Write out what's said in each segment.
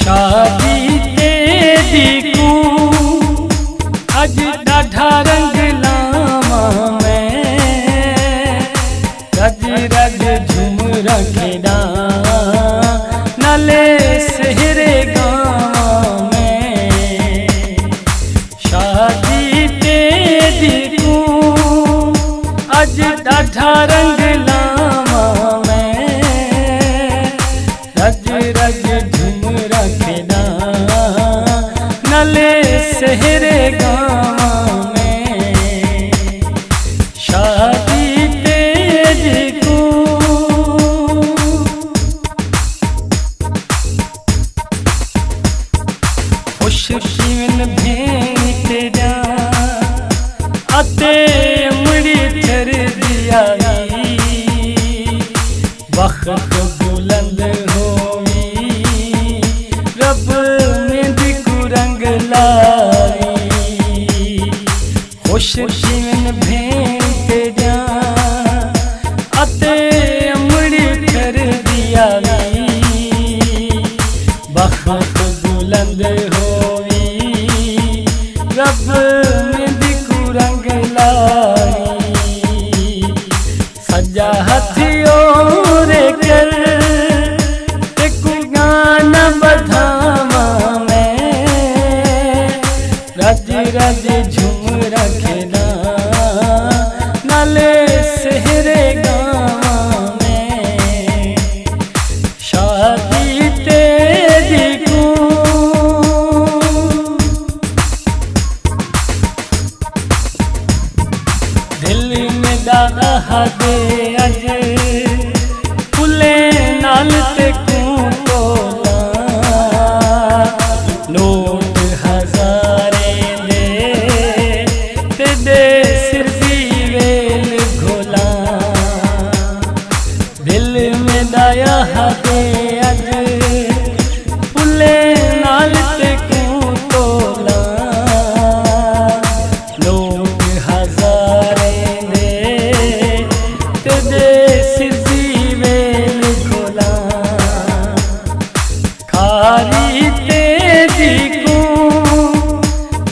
शादी तेरी को अज ॾाढा रंग लावा मैं रज रज झूमरा खेड़ा नाले सहरे गावा मैं शादी तेरी को अज ॾाढा रंग लावा मैं रज रज झूमरा खेड़ा नाले सहरे गावा मैं शादी तेरी को खुश शिवन भेंट जा आते मुड़ी थर दिया वक्त बुलंद होवी रब में दिकु रंग लाई खुश शिवन भेंट जा आते मुड़ी थर दिया वक्त बुलंद होवी रब में दिकु रंग लाई सजा हथियों रे कर एक गाना बधावा मैं रज रज झूमरा खेड़ा नाले सहरे गावा मैं शादी तेरी को दिल में दाहा दे अज फुले नाल ते तोला नोट हजारे दे सिर दी वेल घोला दिल में दाया दे अज फुले नाल ते तोला नोट हजारे दे सिर दी वेल घोला खारी तेरी को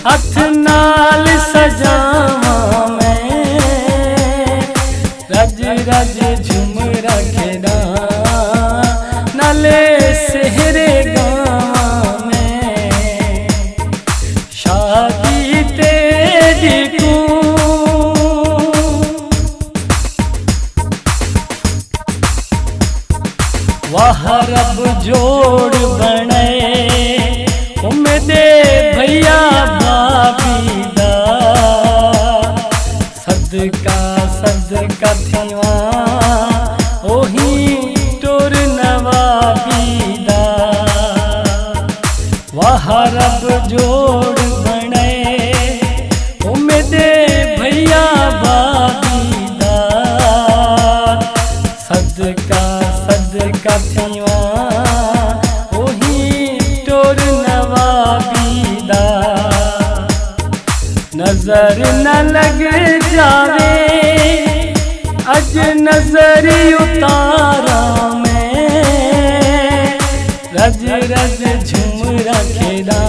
हथ नाल सजावा मैं रज रज झूमरा खेड़ा नाले सहरे गावा मैं शादी तेरी को वाह रब जोड़ बने उम्दे भैया भाभी दा सदका सदका थीवा ओही टोर नवाबी दा वाह रब जोड़ बने उम्दे भैया भाभी दा सदका सदका थीवा ओही टोर नवाबी दा नजर न लग जावे अज नजर उतारा मैं रज रज झूमरा खेड़ा